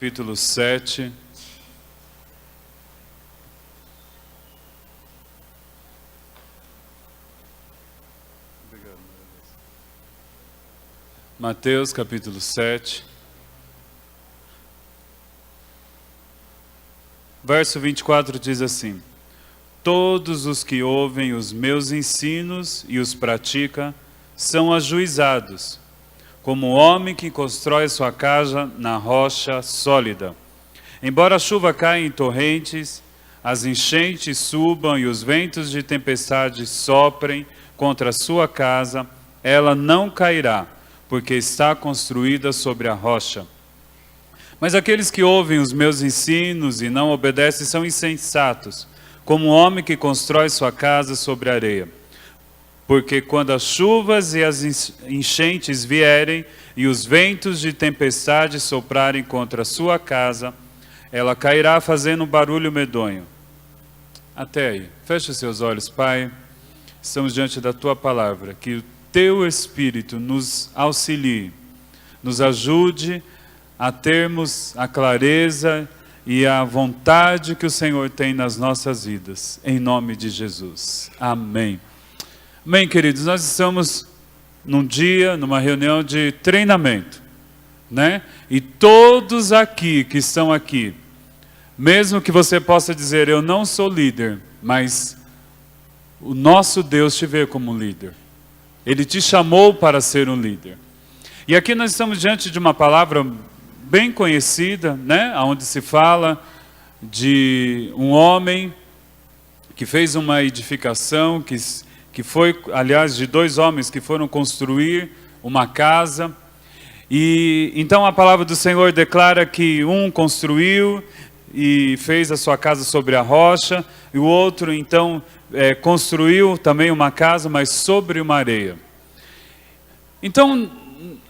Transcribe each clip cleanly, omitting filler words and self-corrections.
Capítulo 7. Mateus capítulo 7. Verso 24 diz assim: Todos os que ouvem os meus ensinos e os praticam são ajuizados, como o homem que constrói sua casa na rocha sólida. Embora a chuva caia em torrentes, as enchentes subam e os ventos de tempestade soprem contra a sua casa, ela não cairá, porque está construída sobre a rocha. Mas aqueles que ouvem os meus ensinos e não obedecem são insensatos, como o homem que constrói sua casa sobre a areia. Porque quando as chuvas e as enchentes vierem e os ventos de tempestade soprarem contra a sua casa, ela cairá fazendo um barulho medonho. Até aí. Feche os seus olhos, Pai. Estamos diante da Tua palavra. Que o Teu Espírito nos auxilie, nos ajude a termos a clareza e a vontade que o Senhor tem nas nossas vidas. Em nome de Jesus. Amém. Bem, queridos, nós estamos numa reunião de treinamento, né? E todos aqui que estão aqui, mesmo que você possa dizer, eu não sou líder, mas o nosso Deus te vê como líder. Ele te chamou para ser um líder. E aqui nós estamos diante de uma palavra bem conhecida, né? Onde se fala de um homem que fez uma edificação, que foi, aliás, de dois homens que foram construir uma casa. E então a palavra do Senhor declara que um construiu e fez a sua casa sobre a rocha, e o outro então construiu também uma casa, mas sobre uma areia. Então,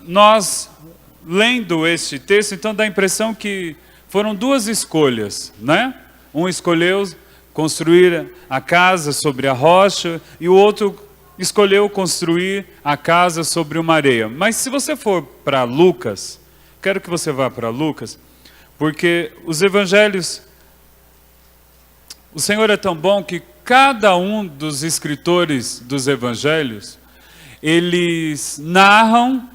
nós, lendo este texto, então dá a impressão que foram duas escolhas, né? Um escolheu construir a casa sobre a rocha e o outro escolheu construir a casa sobre uma areia. Mas se você for para Lucas, quero que você vá para Lucas, porque os evangelhos, o Senhor é tão bom que cada um dos escritores dos evangelhos, eles narram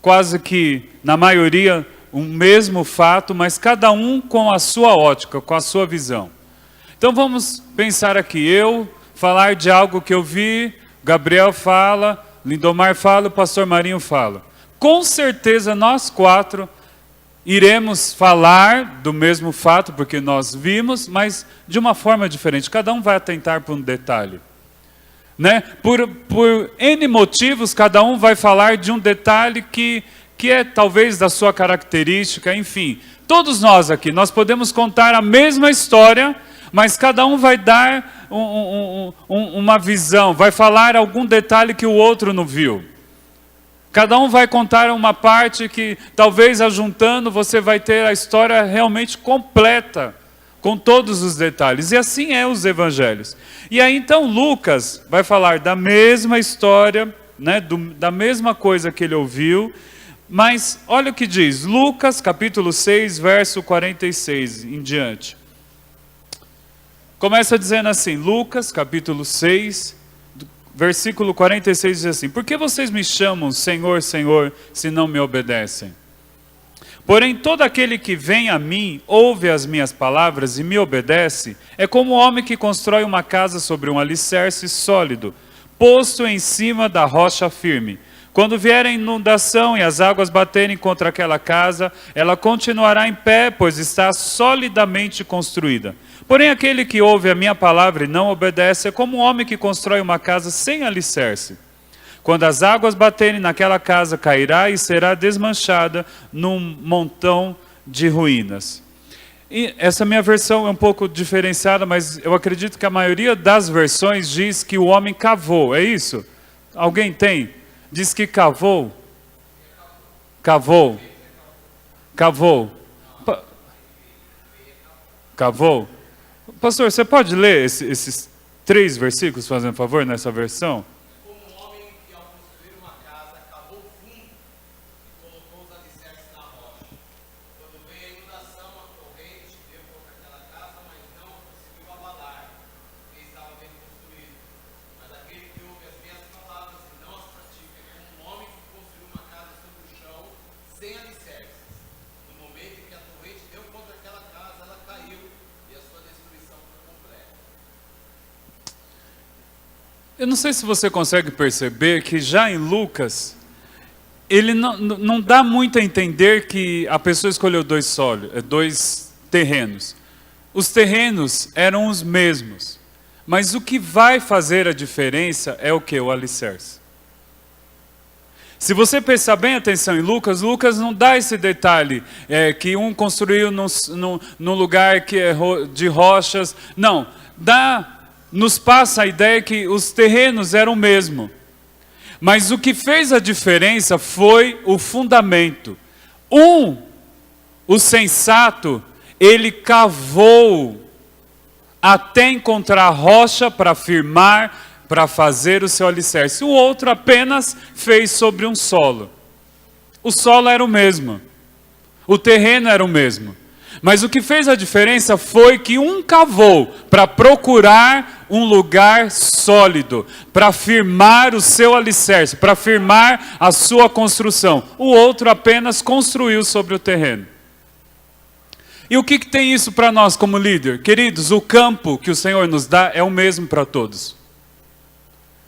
quase que, na maioria, o mesmo fato, mas cada um com a sua ótica, com a sua visão. Então vamos pensar aqui, eu falar de algo que eu vi, Gabriel fala, Lindomar fala, o pastor Marinho fala. Com certeza nós quatro iremos falar do mesmo fato, porque nós vimos, mas de uma forma diferente. Cada um vai atentar para um detalhe. Né? Por N motivos, cada um vai falar de um detalhe que é talvez da sua característica, enfim. Todos nós aqui, nós podemos contar a mesma história, mas cada um vai dar uma visão, vai falar algum detalhe que o outro não viu. Cada um vai contar uma parte que, talvez ajuntando, você vai ter a história realmente completa, com todos os detalhes. E assim é os evangelhos. E aí então Lucas vai falar da mesma história, né, da mesma coisa que ele ouviu, mas olha o que diz, Lucas capítulo 6, verso 46 em diante. Começa dizendo assim, Lucas capítulo 6, versículo 46 diz assim: Por que vocês me chamam Senhor, Senhor, se não me obedecem? Porém, todo aquele que vem a mim, ouve as minhas palavras e me obedece, é como o homem que constrói uma casa sobre um alicerce sólido, posto em cima da rocha firme. Quando vier a inundação e as águas baterem contra aquela casa, ela continuará em pé, pois está solidamente construída. Porém, aquele que ouve a minha palavra e não obedece é como um homem que constrói uma casa sem alicerce. Quando as águas baterem naquela casa, cairá e será desmanchada num montão de ruínas. E essa minha versão é um pouco diferenciada, mas eu acredito que a maioria das versões diz que o homem cavou, é isso? Alguém tem? Diz que cavou? Cavou. Cavou. Cavou. Pastor, você pode ler esses 3 versículos, fazendo favor, nessa versão? Como um homem que, ao construir uma casa, cavou fundo e colocou os alicerces na rocha. Quando veio a inundação Eu não sei se você consegue perceber que já em Lucas, ele não dá muito a entender que a pessoa escolheu dois terrenos. Os terrenos eram os mesmos, mas o que vai fazer a diferença é o que? O alicerce. Se você prestar bem atenção em Lucas, Lucas não dá esse detalhe, que um construiu num lugar que é de rochas. Não, nos passa a ideia que os terrenos eram o mesmo. Mas o que fez a diferença foi o fundamento. O sensato, ele cavou até encontrar rocha para firmar, para fazer o seu alicerce. O outro apenas fez sobre um solo. O solo era o mesmo. O terreno era o mesmo. Mas o que fez a diferença foi que um cavou para procurar um lugar sólido, para firmar o seu alicerce, para firmar a sua construção. O outro apenas construiu sobre o terreno. E o que tem isso para nós como líder? Queridos, o campo que o Senhor nos dá é o mesmo para todos.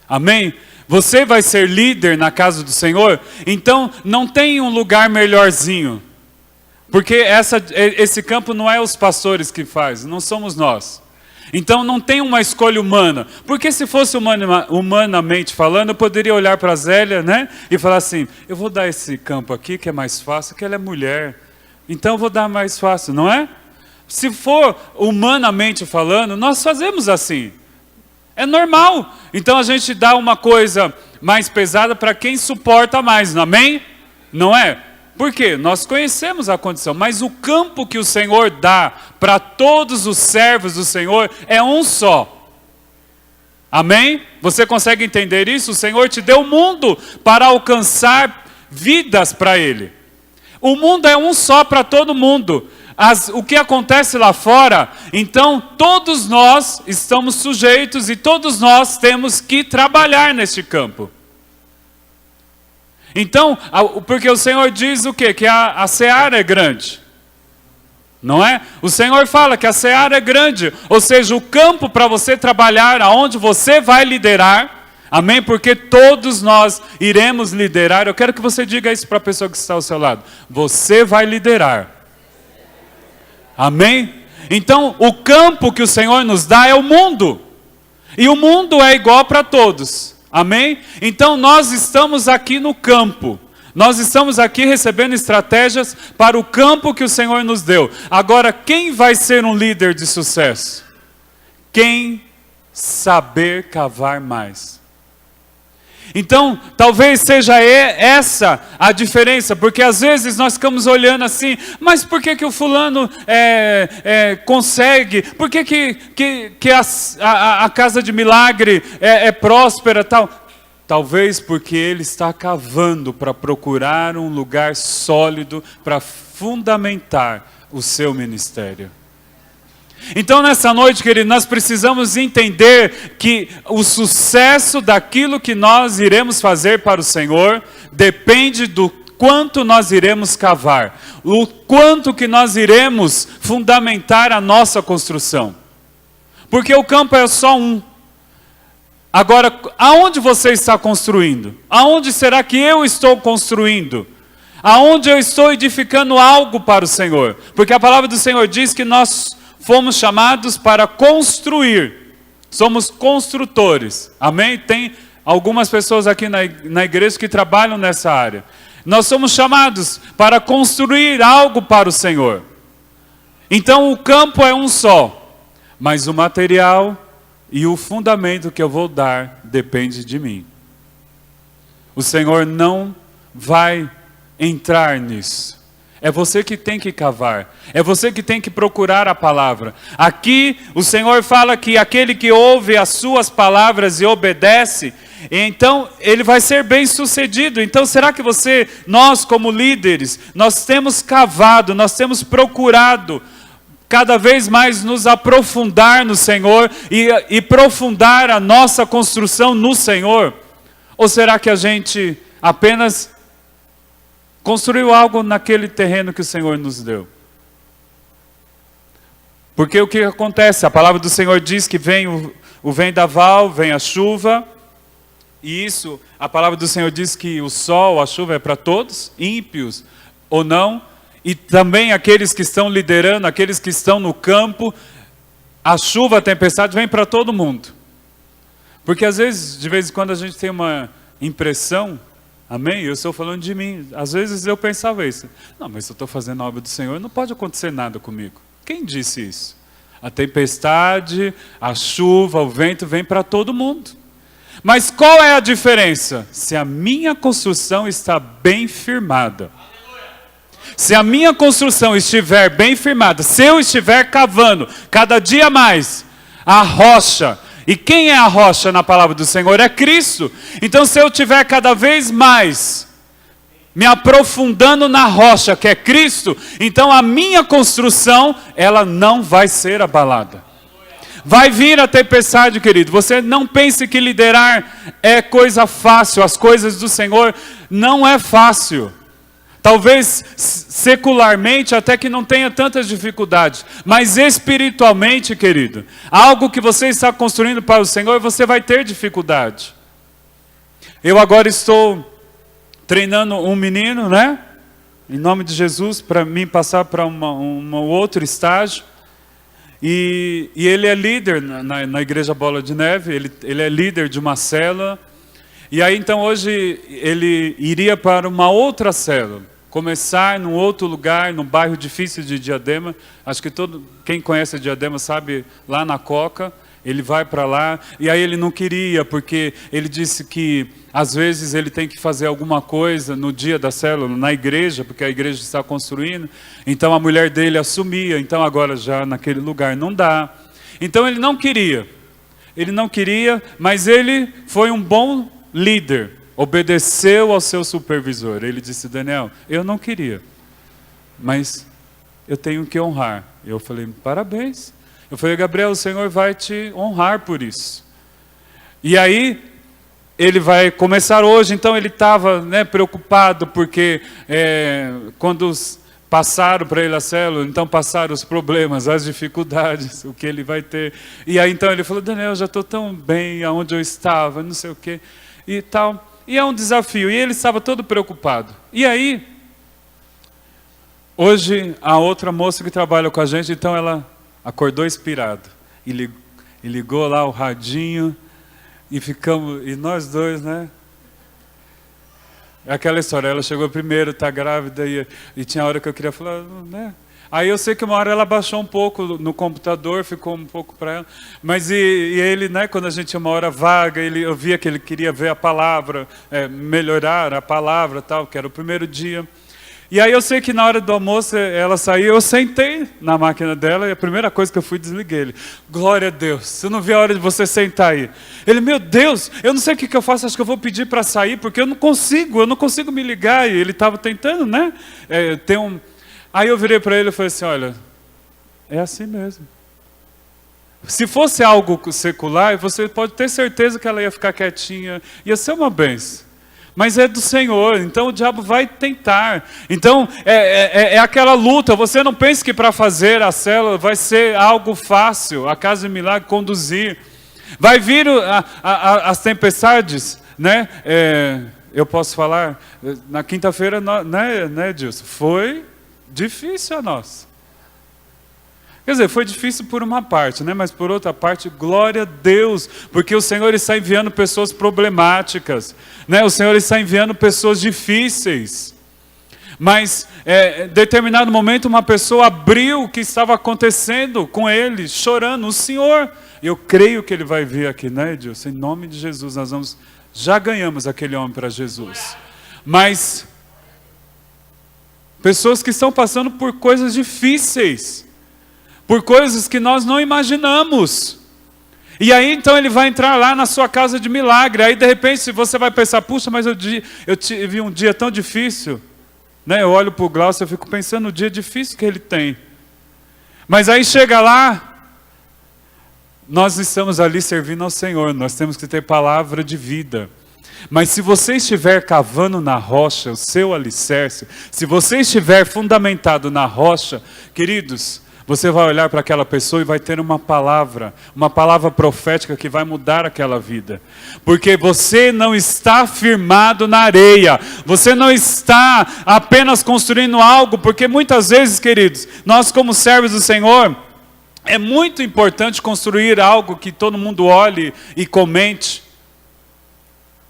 Amém? Você vai ser líder na casa do Senhor, então não tem um lugar melhorzinho. Porque esse campo não é os pastores que faz, não somos nós. Então não tem uma escolha humana. Porque se fosse humanamente falando, eu poderia olhar para a Zélia, né? E falar assim, eu vou dar esse campo aqui que é mais fácil, que ela é mulher. Então eu vou dar mais fácil, não é? Se for humanamente falando, nós fazemos assim. É normal. Então a gente dá uma coisa mais pesada para quem suporta mais, amém? Não é? Por quê? Nós conhecemos a condição, mas o campo que o Senhor dá para todos os servos do Senhor é um só. Amém? Você consegue entender isso? O Senhor te deu o mundo para alcançar vidas para Ele. O mundo é um só para todo mundo. O que acontece lá fora, então todos nós estamos sujeitos e todos nós temos que trabalhar neste campo. Então, porque o Senhor diz o quê? Que a seara é grande. Não é? O Senhor fala que a seara é grande. Ou seja, o campo para você trabalhar, aonde você vai liderar. Amém? Porque todos nós iremos liderar. Eu quero que você diga isso para a pessoa que está ao seu lado. Você vai liderar. Amém? Então, o campo que o Senhor nos dá é o mundo. E o mundo é igual para todos. Amém? Então nós estamos aqui no campo. Nós estamos aqui recebendo estratégias para o campo que o Senhor nos deu. Agora, quem vai ser um líder de sucesso? Quem saber cavar mais. Então, talvez seja essa a diferença, porque às vezes nós ficamos olhando assim, mas por que o fulano consegue? Por que a casa de milagre é próspera tal? Talvez porque ele está cavando para procurar um lugar sólido para fundamentar o seu ministério. Então nessa noite, querido, nós precisamos entender que o sucesso daquilo que nós iremos fazer para o Senhor depende do quanto nós iremos cavar, o quanto que nós iremos fundamentar a nossa construção. Porque o campo é só um. Agora, aonde você está construindo? Aonde será que eu estou construindo? Aonde eu estou edificando algo para o Senhor? Porque a palavra do Senhor diz que nós fomos chamados para construir. Somos construtores. Amém? Tem algumas pessoas aqui na igreja que trabalham nessa área. Nós somos chamados para construir algo para o Senhor. Então o campo é um só. Mas o material e o fundamento que eu vou dar depende de mim. O Senhor não vai entrar nisso. É você que tem que cavar. É você que tem que procurar a palavra. Aqui o Senhor fala que aquele que ouve as suas palavras e obedece, então ele vai ser bem sucedido. Então será que nós como líderes, nós temos cavado, nós temos procurado cada vez mais nos aprofundar no Senhor e aprofundar a nossa construção no Senhor? Ou será que a gente apenas construiu algo naquele terreno que o Senhor nos deu? Porque o que acontece? A palavra do Senhor diz que vem o vendaval, vem a chuva, E isso, a palavra do Senhor diz que o sol, a chuva é para todos, ímpios ou não, e também aqueles que estão liderando, aqueles que estão no campo, a chuva, a tempestade vem para todo mundo. Porque às vezes, de vez em quando a gente tem uma impressão, amém? Eu estou falando de mim, às vezes eu pensava isso, não, mas se eu estou fazendo a obra do Senhor, não pode acontecer nada comigo. Quem disse isso? A tempestade, a chuva, o vento vem para todo mundo. Mas qual é a diferença? Se a minha construção está bem firmada. Se a minha construção estiver bem firmada, se eu estiver cavando cada dia mais a rocha, e quem é a rocha na palavra do Senhor? É Cristo. Então se eu estiver cada vez mais me aprofundando na rocha, que é Cristo, então a minha construção, ela não vai ser abalada. Vai vir a tempestade, querido. Você não pense que liderar é coisa fácil. As coisas do Senhor não é fácil. Talvez secularmente até que não tenha tantas dificuldades. Mas espiritualmente, querido, algo que você está construindo para o Senhor, você vai ter dificuldade. Eu agora estou treinando um menino, né? Em nome de Jesus, para mim passar para um outro estágio. E ele é líder na Igreja Bola de Neve, ele é líder de uma célula. E aí então hoje ele iria para uma outra célula, começar num outro lugar, num bairro difícil de Diadema. Acho que quem conhece Diadema sabe, lá na Coca. Ele vai para lá, e aí ele não queria, porque ele disse que às vezes ele tem que fazer alguma coisa no dia da célula, na igreja, porque a igreja está construindo. Então a mulher dele assumia, então agora já naquele lugar não dá. Então ele não queria, mas ele foi um bom líder, obedeceu ao seu supervisor. Ele disse: Daniel, eu não queria, mas eu tenho que honrar. Eu falei: parabéns. Eu falei: Gabriel, o Senhor vai te honrar por isso. E aí, ele vai começar hoje. Então ele estava, né, preocupado, porque quando passaram para ele a célula, então passaram os problemas, as dificuldades, o que ele vai ter. E aí então ele falou: Daniel, eu já estou tão bem aonde eu estava, não sei o quê, e tal. E é um desafio, e ele estava todo preocupado. E aí, hoje, a outra moça que trabalha com a gente, então ela acordou inspirado e ligou lá o radinho e ficamos, e nós dois, né? É aquela história, ela chegou primeiro, está grávida, e tinha hora que eu queria falar, né? Aí eu sei que uma hora ela baixou um pouco no computador, ficou um pouco para ela, mas e ele, né, quando a gente tinha uma hora vaga, eu via que ele queria ver a palavra, melhorar a palavra, tal, que era o primeiro dia. E aí eu sei que na hora do almoço ela saiu, eu sentei na máquina dela e a primeira coisa que eu fui, desliguei ele. Glória a Deus, eu não vi a hora de você sentar aí. Ele: meu Deus, eu não sei o que eu faço, acho que eu vou pedir para sair, porque eu não consigo me ligar. E ele estava tentando, né? Aí eu virei para ele e falei assim: olha, é assim mesmo. Se fosse algo secular, você pode ter certeza que ela ia ficar quietinha, ia ser uma bênção. Mas é do Senhor, então o diabo vai tentar. Então é aquela luta. Você não pense que para fazer a célula vai ser algo fácil, a Casa de Milagre conduzir. Vai vir as tempestades, né? Eu posso falar, na quinta-feira, né, Edilson? Foi difícil a nós. Quer dizer, foi difícil por uma parte, né? Mas por outra parte, glória a Deus, porque o Senhor está enviando pessoas problemáticas, né? O Senhor está enviando pessoas difíceis. Mas, em determinado momento, uma pessoa abriu o que estava acontecendo com ele, chorando. O Senhor, eu creio que ele vai vir aqui, né, Edilson? Em nome de Jesus, já ganhamos aquele homem para Jesus. Mas, pessoas que estão passando por coisas difíceis, por coisas que nós não imaginamos. E aí então ele vai entrar lá na sua casa de milagre. Aí de repente você vai pensar: puxa, mas eu tive um dia tão difícil, né? Eu olho para o Glaucio e fico pensando no dia difícil que ele tem. Mas aí chega lá, nós estamos ali servindo ao Senhor, nós temos que ter palavra de vida. Mas se você estiver cavando na rocha, o seu alicerce, se você estiver fundamentado na rocha, queridos, Você vai olhar para aquela pessoa e vai ter uma palavra profética que vai mudar aquela vida. Porque você não está firmado na areia. Você não está apenas construindo algo, porque muitas vezes, queridos, nós como servos do Senhor, é muito importante construir algo que todo mundo olhe e comente.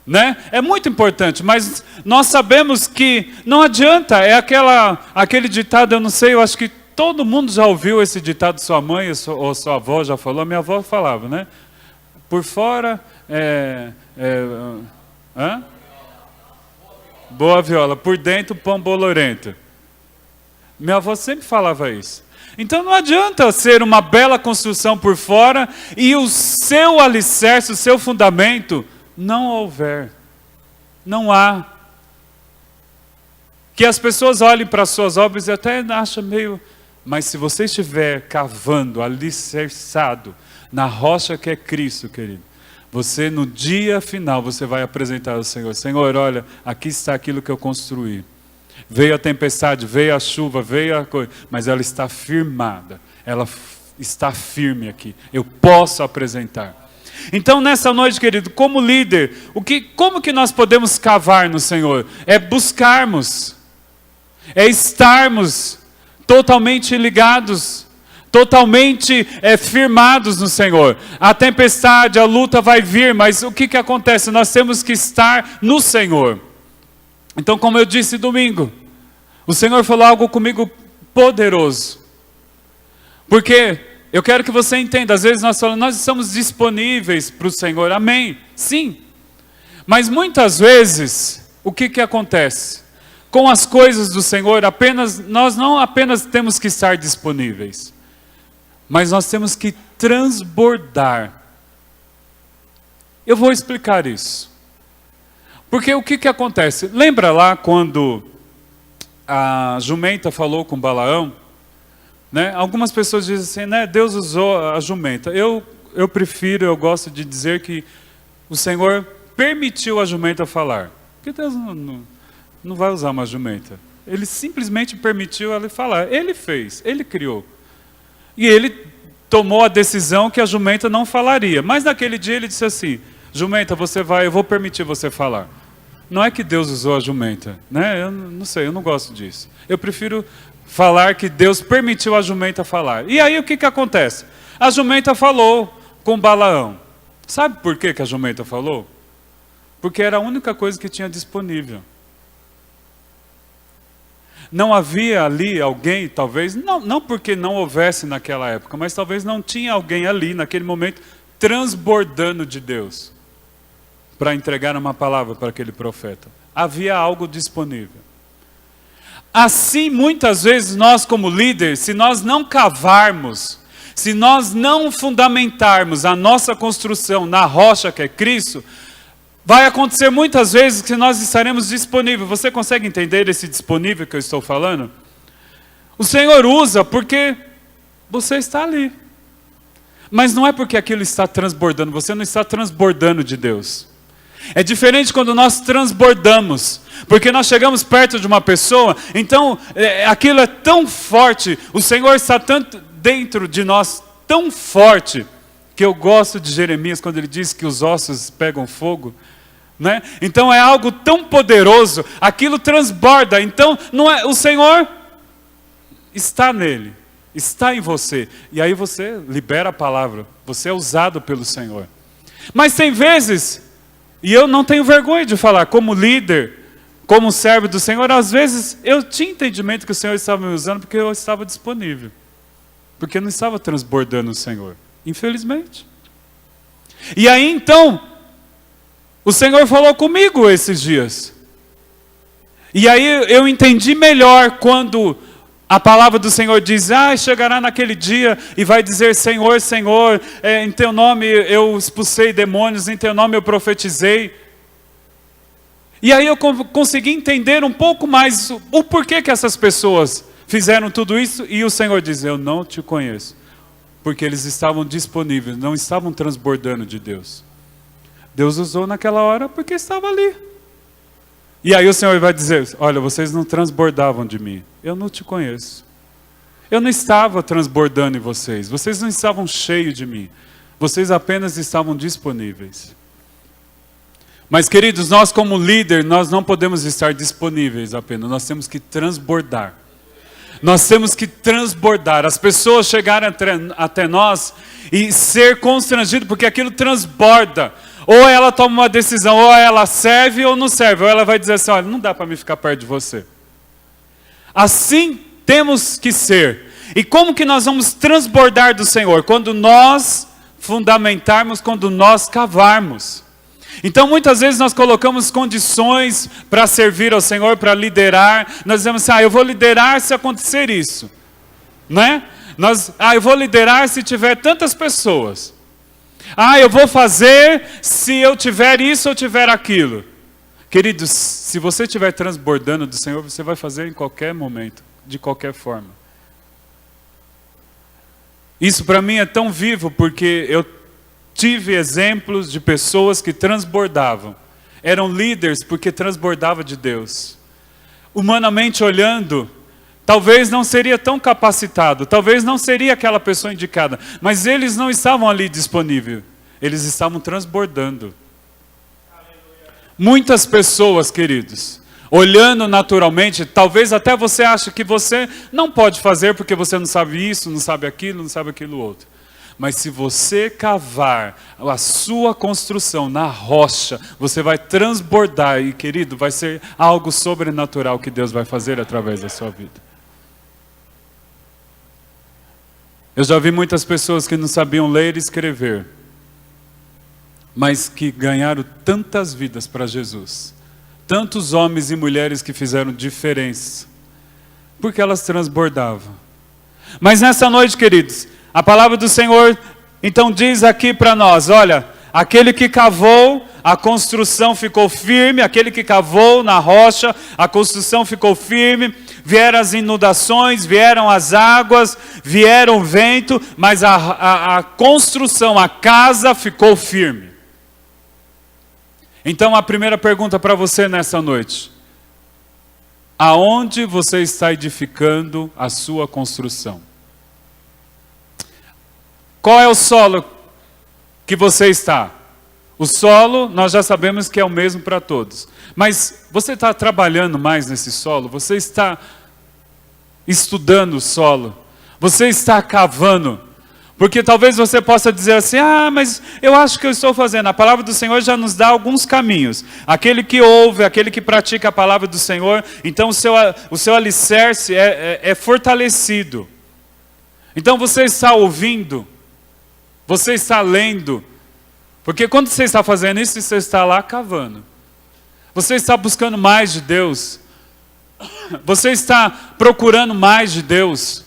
Né? É muito importante, mas nós sabemos que não adianta, é aquele ditado, eu não sei, eu acho que todo mundo já ouviu esse ditado, sua mãe ou sua avó já falou, minha avó falava, né? Por fora, boa viola, por dentro, pão bolorento. Minha avó sempre falava isso. Então não adianta ser uma bela construção por fora e o seu alicerce, o seu fundamento, não houver. Não há. Que as pessoas olhem para as suas obras e até acham meio... Mas se você estiver cavando, alicerçado na rocha que é Cristo, querido, você no dia final, você vai apresentar ao Senhor. Senhor, olha, aqui está aquilo que eu construí. Veio a tempestade, veio a chuva, veio a coisa, mas ela está firmada. Ela está firme aqui. Eu posso apresentar. Então, nessa noite, querido, como líder, como que nós podemos cavar no Senhor? É buscarmos, é estarmos totalmente ligados, totalmente firmados no Senhor. A tempestade, a luta vai vir, mas o que acontece? Nós temos que estar no Senhor. Então, como eu disse domingo, o Senhor falou algo comigo poderoso. Porque eu quero que você entenda, às vezes nós falamos, nós estamos disponíveis para o Senhor, amém? Sim. Mas muitas vezes, o que acontece? Com as coisas do Senhor, nós não apenas temos que estar disponíveis, mas nós temos que transbordar. Eu vou explicar isso. Porque o que acontece? Lembra lá quando a jumenta falou com Balaão? Né? Algumas pessoas dizem assim, né? Deus usou a jumenta. Eu gosto de dizer que o Senhor permitiu a jumenta falar. Porque Deus não vai usar uma jumenta. Ele simplesmente permitiu ela falar. Ele fez, ele criou. E ele tomou a decisão que a jumenta não falaria. Mas naquele dia ele disse assim, jumenta, eu vou permitir você falar. Não é que Deus usou a jumenta, né? Eu não sei, eu não gosto disso. Eu prefiro falar que Deus permitiu a jumenta falar. E aí o que acontece? A jumenta falou com Balaão. Sabe por que a jumenta falou? Porque era a única coisa que tinha disponível. Não havia ali alguém, talvez, não porque não houvesse naquela época, mas talvez não tinha alguém ali, naquele momento, transbordando de Deus, para entregar uma palavra para aquele profeta. Havia algo disponível. Assim, muitas vezes, nós como líderes, se nós não cavarmos, se nós não fundamentarmos a nossa construção na rocha que é Cristo, vai acontecer muitas vezes que nós estaremos disponíveis. Você consegue entender esse disponível que eu estou falando? O Senhor usa porque você está ali. Mas não é porque aquilo está transbordando, você não está transbordando de Deus. É diferente quando nós transbordamos, porque nós chegamos perto de uma pessoa, então aquilo é tão forte, o Senhor está tanto dentro de nós, tão forte, que eu gosto de Jeremias quando ele diz que os ossos pegam fogo. Né? Então é algo tão poderoso, aquilo transborda. Então não é, o Senhor está nele, está em você, e aí você libera a palavra, você é usado pelo Senhor. Mas tem vezes, e eu não tenho vergonha de falar, como líder, como servo do Senhor, às vezes eu tinha entendimento que o Senhor estava me usando porque eu estava disponível, porque eu não estava transbordando o Senhor, infelizmente. E aí então o Senhor falou comigo esses dias. E aí eu entendi melhor quando a palavra do Senhor diz, chegará naquele dia e vai dizer, Senhor, Senhor, em teu nome eu expulsei demônios, em teu nome eu profetizei. E aí eu consegui entender um pouco mais o porquê que essas pessoas fizeram tudo isso. E o Senhor diz, eu não te conheço. Porque eles estavam disponíveis, não estavam transbordando de Deus. Deus usou naquela hora porque estava ali. E aí o Senhor vai dizer, olha, vocês não transbordavam de mim. Eu não te conheço. Eu não estava transbordando em vocês. Vocês não estavam cheios de mim. Vocês apenas estavam disponíveis. Mas, queridos, nós como líder, nós não podemos estar disponíveis apenas. Nós temos que transbordar. Nós temos que transbordar. As pessoas chegarem até nós e ser constrangido, porque aquilo transborda. Ou ela toma uma decisão, ou ela serve ou não serve. Ou ela vai dizer assim, olha, não dá para me ficar perto de você. Assim temos que ser. E como que nós vamos transbordar do Senhor? Quando nós fundamentarmos, quando nós cavarmos. Então muitas vezes nós colocamos condições para servir ao Senhor, para liderar. Nós dizemos assim, eu vou liderar se acontecer isso. Né? Eu vou liderar se tiver tantas pessoas. Eu vou fazer se eu tiver isso ou tiver aquilo. Queridos, se você estiver transbordando do Senhor, você vai fazer em qualquer momento, de qualquer forma. Isso para mim é tão vivo, porque eu tive exemplos de pessoas que transbordavam. Eram líderes porque transbordavam de Deus. Humanamente olhando, talvez não seria tão capacitado, talvez não seria aquela pessoa indicada, mas eles não estavam ali disponíveis, eles estavam transbordando. Muitas pessoas, queridos, olhando naturalmente, talvez até você ache que você não pode fazer porque você não sabe isso, não sabe aquilo outro. Mas se você cavar a sua construção na rocha, você vai transbordar e, querido, vai ser algo sobrenatural que Deus vai fazer através da sua vida. Eu já vi muitas pessoas que não sabiam ler e escrever, mas que ganharam tantas vidas para Jesus. Tantos homens e mulheres que fizeram diferença, porque elas transbordavam. Mas nessa noite, queridos, a palavra do Senhor, então, diz aqui para nós, olha, aquele que cavou, a construção ficou firme, aquele que cavou na rocha, a construção ficou firme, vieram as inundações, vieram as águas, vieram o vento, mas a construção, a casa ficou firme. Então, a primeira pergunta para você nessa noite: aonde você está edificando a sua construção? Qual é o solo que você está? O solo, nós já sabemos que é o mesmo para todos. Mas você está trabalhando mais nesse solo? Você está estudando o solo? Você está cavando? Porque talvez você possa dizer assim, mas eu acho que eu estou fazendo. A palavra do Senhor já nos dá alguns caminhos. Aquele que ouve, aquele que pratica a palavra do Senhor, então o seu alicerce é fortalecido. Então você está ouvindo, você está lendo, porque quando você está fazendo isso, você está lá cavando. Você está buscando mais de Deus. Você está procurando mais de Deus.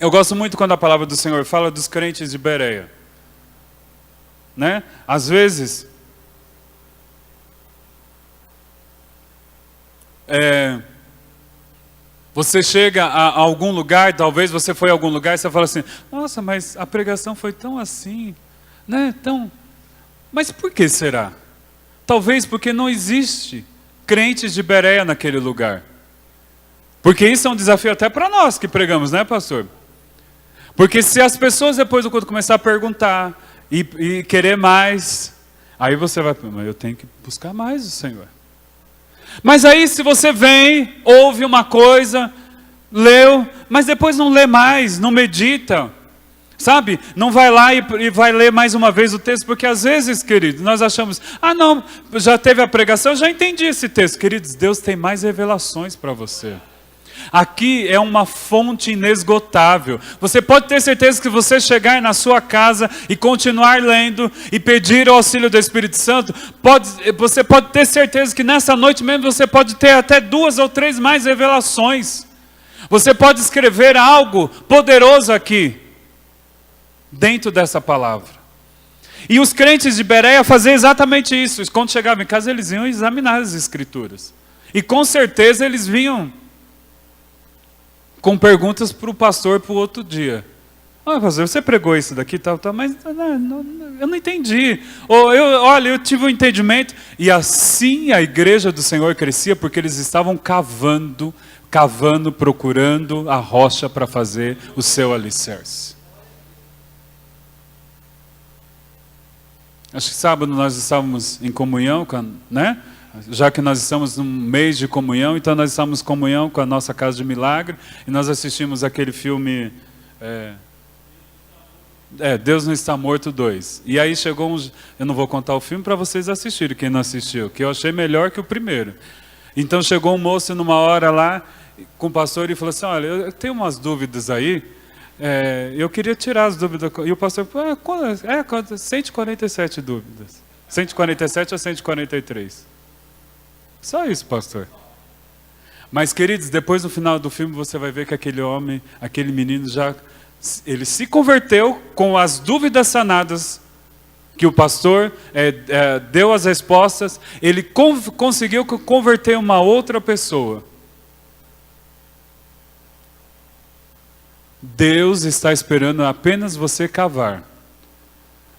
Eu gosto muito quando a palavra do Senhor fala dos crentes de Bereia. Né? Às vezes, você chega a algum lugar, talvez você foi a algum lugar e você fala assim, nossa, mas a pregação foi tão assim, né? Mas por que será? Talvez porque não existe crentes de Bereia naquele lugar. Porque isso é um desafio até para nós que pregamos, né, pastor? Porque se as pessoas depois do culto começar a perguntar e querer mais, aí você vai, mas eu tenho que buscar mais do Senhor. Mas aí se você vem, ouve uma coisa, leu, mas depois não lê mais, não medita, sabe? Não vai lá e vai ler mais uma vez o texto, porque às vezes, queridos, nós achamos, não, já teve a pregação, já entendi esse texto. Queridos, Deus tem mais revelações para você. Aqui é uma fonte inesgotável. Você pode ter certeza que você chegar na sua casa e continuar lendo e pedir o auxílio do Espírito Santo, você pode ter certeza que nessa noite mesmo você pode ter até 2 ou 3 mais revelações. Você pode escrever algo poderoso aqui, dentro dessa palavra. E os crentes de Bereia faziam exatamente isso. Quando chegavam em casa, eles iam examinar as Escrituras. E com certeza eles vinham com perguntas para o pastor para o outro dia. Pastor, você pregou isso daqui, tal, mas eu não entendi. Olha, eu tive um entendimento. E assim a igreja do Senhor crescia, porque eles estavam cavando cavando, procurando a rocha para fazer o seu alicerce. Acho que sábado nós estávamos em comunhão, né? Já que nós estamos num mês de comunhão, então nós estamos em comunhão com a nossa Casa de Milagre, e nós assistimos aquele filme, Deus Não Está Morto 2. E aí chegou eu não vou contar o filme para vocês assistirem, quem não assistiu, que eu achei melhor que o primeiro. Então chegou um moço numa hora lá, com o pastor, e falou assim, olha, eu tenho umas dúvidas aí, eu queria tirar as dúvidas. E o pastor falou, 147 dúvidas. 147 ou 143? Só isso, pastor. Mas, queridos, depois no final do filme você vai ver que aquele homem, aquele menino ele se converteu com as dúvidas sanadas, que o pastor deu as respostas, ele conseguiu converter uma outra pessoa. Deus está esperando apenas você cavar.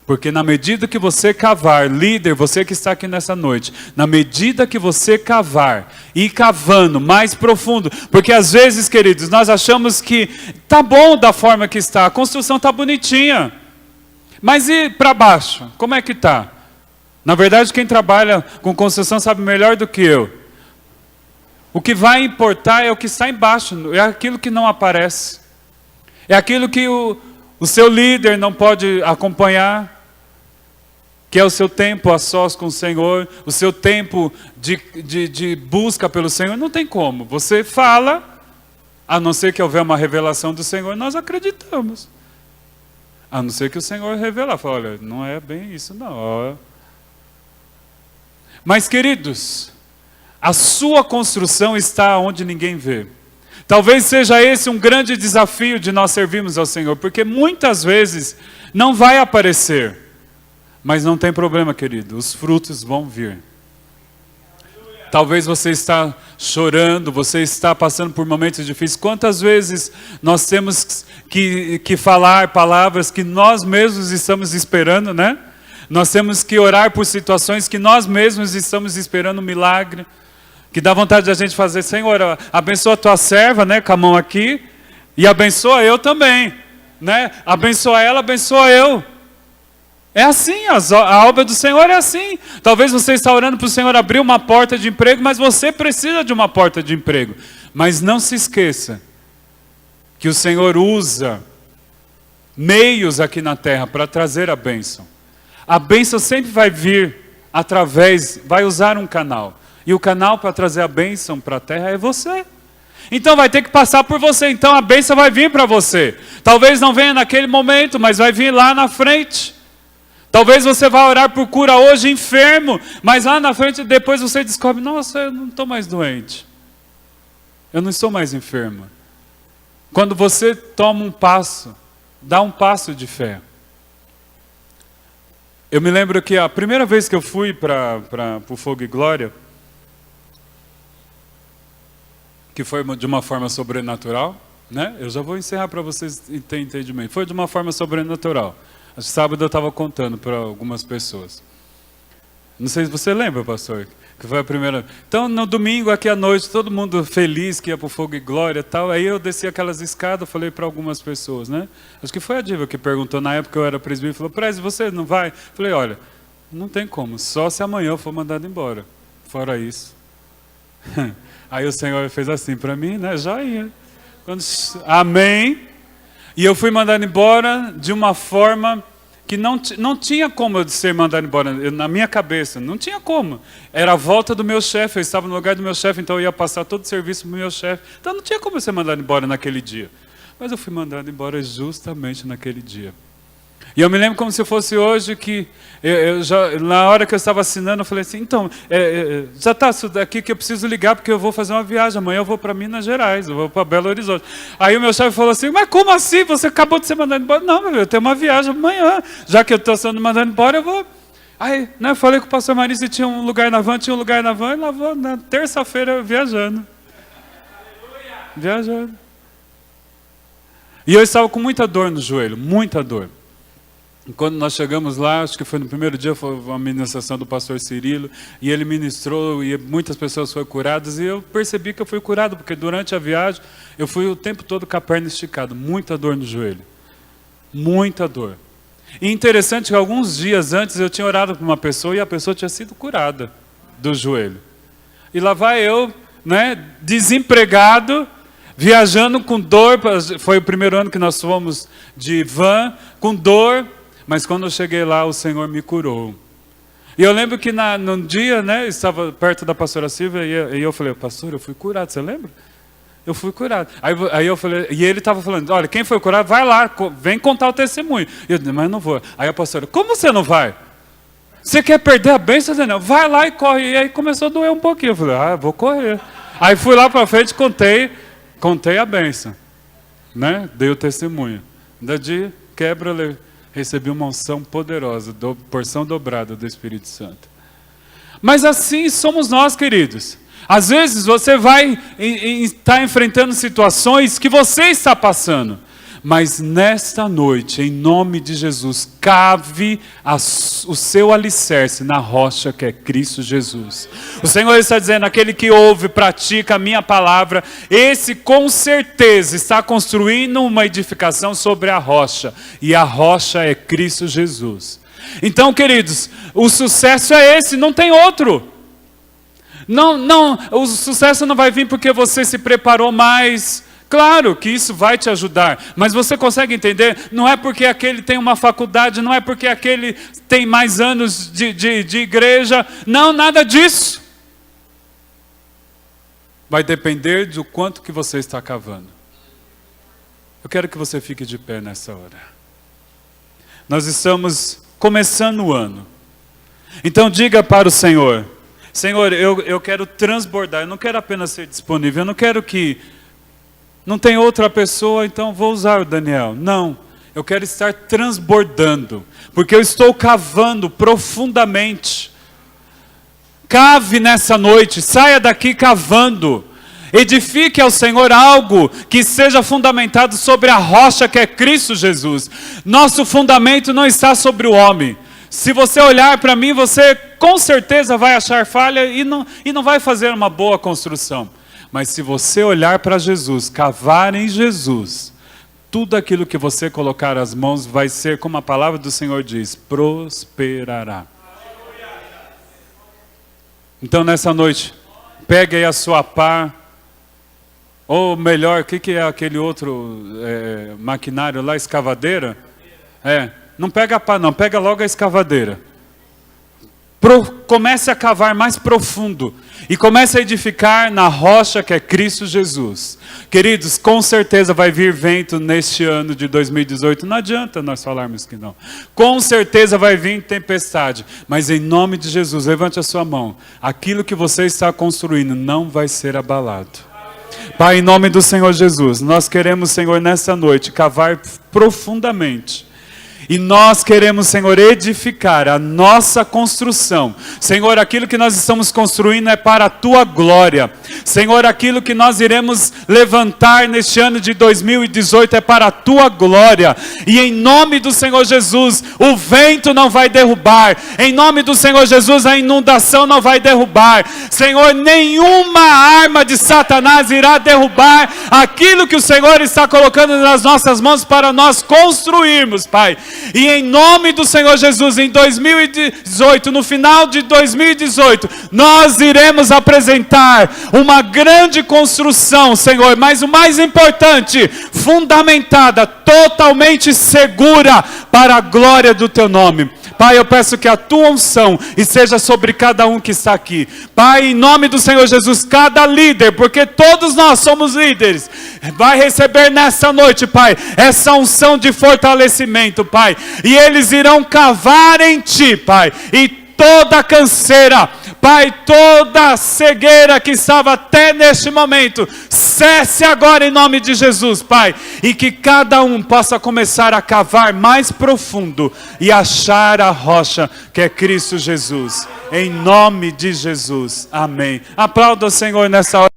Porque na medida que você cavar, líder, você que está aqui nessa noite, na medida que você cavar e cavando mais profundo, porque às vezes, queridos, nós achamos que tá bom da forma que está, a construção tá bonitinha, mas e para baixo? Como é que tá? Na verdade, quem trabalha com construção sabe melhor do que eu. O que vai importar é o que está embaixo, é aquilo que não aparece, é aquilo que o seu líder não pode acompanhar, que é o seu tempo a sós com o Senhor, o seu tempo de busca pelo Senhor. Não tem como. Você fala, a não ser que houver uma revelação do Senhor, nós acreditamos. A não ser que o Senhor revelar. Fala, olha, não é bem isso não. Mas, queridos, a sua construção está onde ninguém vê. Talvez seja esse um grande desafio de nós servirmos ao Senhor, porque muitas vezes não vai aparecer. Mas não tem problema, querido, os frutos vão vir. Talvez você está chorando, você está passando por momentos difíceis. Quantas vezes nós temos que falar palavras que nós mesmos estamos esperando, né? Nós temos que orar por situações que nós mesmos estamos esperando um milagre. Que dá vontade de a gente fazer, Senhor, abençoa a tua serva, né, com a mão aqui, e abençoa eu também, né? Abençoa ela, abençoa eu. É assim, a obra do Senhor é assim. Talvez você está orando para o Senhor abrir uma porta de emprego, mas você precisa de uma porta de emprego. Mas não se esqueça que o Senhor usa meios aqui na terra para trazer a bênção. A bênção sempre vai vir vai usar um canal. E o canal para trazer a bênção para a terra é você. Então vai ter que passar por você. Então a bênção vai vir para você. Talvez não venha naquele momento, mas vai vir lá na frente. Talvez você vá orar por cura hoje enfermo, mas lá na frente depois você descobre, nossa, eu não estou mais doente. Eu não estou mais enfermo. Quando você toma um passo, dá um passo de fé. Eu me lembro que a primeira vez que eu fui para o Fogo e Glória, que foi de uma forma sobrenatural, né? Eu já vou encerrar para vocês terem entendimento. Foi de uma forma sobrenatural. Sábado eu estava contando para algumas pessoas. Não sei se você lembra, pastor, que foi a primeira. Então, no domingo, aqui à noite, todo mundo feliz que ia para o Fogo e Glória e tal. Aí eu desci aquelas escadas, falei para algumas pessoas, né? Acho que foi a Diva que perguntou, na época eu era presbítero, falou, presbítero, você não vai? Falei, olha, não tem como, só se amanhã eu for mandado embora. Fora isso. Aí o Senhor fez assim para mim, né? Joinha. Amém. E eu fui mandado embora de uma forma que não tinha como eu ser mandado embora. Na minha cabeça, não tinha como. Era a volta do meu chefe, eu estava no lugar do meu chefe, então eu ia passar todo o serviço para o meu chefe. Então não tinha como eu ser mandado embora naquele dia. Mas eu fui mandado embora justamente naquele dia. E eu me lembro como se fosse hoje que, na hora que eu estava assinando, eu falei assim, então, já está isso daqui que eu preciso ligar, porque eu vou fazer uma viagem, amanhã eu vou para Minas Gerais, eu vou para Belo Horizonte. Aí o meu chefe falou assim, mas como assim? Você acabou de ser mandado embora? Não, meu filho, eu tenho uma viagem amanhã, já que eu estou sendo mandado embora, eu vou... Aí, né, eu falei com o pastor Marício, tinha um lugar na van, e lá vou, na terça-feira, viajando. Viajando. E eu estava com muita dor no joelho, muita dor. Quando nós chegamos lá, acho que foi no primeiro dia, foi uma ministração do pastor Cirilo, e ele ministrou, e muitas pessoas foram curadas, e eu percebi que eu fui curado, porque durante a viagem, eu fui o tempo todo com a perna esticada, muita dor no joelho, muita dor. E interessante que alguns dias antes eu tinha orado para uma pessoa, e a pessoa tinha sido curada do joelho. E lá vai eu, né, desempregado, viajando com dor, foi o primeiro ano que nós fomos de van, com dor, mas quando eu cheguei lá, o Senhor me curou. E eu lembro que num dia, né, eu estava perto da pastora Silvia, e eu falei, pastor, eu fui curado, você lembra? Eu fui curado. Aí eu falei, e ele estava falando, olha, quem foi curado, vai lá, vem contar o testemunho. Eu disse, mas eu não vou. Aí a pastora, como você não vai? Você quer perder a bênção, Daniel? Vai lá e corre. E aí começou a doer um pouquinho. Eu falei, vou correr. Aí fui lá para frente, contei a bênção, né? Dei o testemunho. Da dia, recebi uma unção poderosa, porção dobrada do Espírito Santo. Mas assim somos nós, queridos. Às vezes você vai estar enfrentando situações que você está passando. Mas nesta noite, em nome de Jesus, cave o seu alicerce na rocha que é Cristo Jesus. O Senhor está dizendo, aquele que ouve, pratica a minha palavra, esse com certeza está construindo uma edificação sobre a rocha. E a rocha é Cristo Jesus. Então, queridos, o sucesso é esse, não tem outro. Não, o sucesso não vai vir porque você se preparou mais. Claro que isso vai te ajudar, mas você consegue entender? Não é porque aquele tem uma faculdade, não é porque aquele tem mais anos de igreja, não, nada disso. Vai depender do quanto que você está cavando. Eu quero que você fique de pé nessa hora. Nós estamos começando o ano. Então diga para o Senhor, Senhor, eu quero transbordar, eu não quero apenas ser disponível, eu não quero que não tem outra pessoa, então vou usar o Daniel. Não, eu quero estar transbordando, porque eu estou cavando profundamente. Cave nessa noite, saia daqui cavando. Edifique ao Senhor algo que seja fundamentado sobre a rocha que é Cristo Jesus. Nosso fundamento não está sobre o homem. Se você olhar para mim, você com certeza vai achar falha e não vai fazer uma boa construção. Mas se você olhar para Jesus, cavar em Jesus, tudo aquilo que você colocar as mãos vai ser, como a palavra do Senhor diz, prosperará. Então nessa noite, pegue aí a sua pá, ou melhor, o que é aquele outro maquinário lá, escavadeira? Não pega a pá não, pega logo a escavadeira. Comece a cavar mais profundo e comece a edificar na rocha que é Cristo Jesus. Queridos, com certeza vai vir vento neste ano de 2018. Não adianta nós falarmos que não. Com certeza vai vir tempestade. Mas em nome de Jesus, levante a sua mão. Aquilo que você está construindo não vai ser abalado. Pai, em nome do Senhor Jesus, nós queremos, Senhor, nessa noite, cavar profundamente. E nós queremos, Senhor, edificar a nossa construção. Senhor, aquilo que nós estamos construindo é para a Tua glória. Senhor, aquilo que nós iremos levantar neste ano de 2018 é para a Tua glória. E em nome do Senhor Jesus, o vento não vai derrubar. Em nome do Senhor Jesus, a inundação não vai derrubar. Senhor, nenhuma arma de Satanás irá derrubar aquilo que o Senhor está colocando nas nossas mãos para nós construirmos, Pai. E em nome do Senhor Jesus, em 2018, no final de 2018, nós iremos apresentar uma grande construção, Senhor, mas o mais importante, fundamentada, totalmente segura para a glória do Teu nome. Pai, eu peço que a Tua unção esteja sobre cada um que está aqui. Pai, em nome do Senhor Jesus, cada líder, porque todos nós somos líderes, vai receber nessa noite, Pai, essa unção de fortalecimento, Pai. E eles irão cavar em Ti, Pai, e toda canseira, Pai, toda cegueira que estava até neste momento, cesse agora em nome de Jesus, Pai, e que cada um possa começar a cavar mais profundo e achar a rocha que é Cristo Jesus, em nome de Jesus, amém. Aplauda o Senhor nessa hora.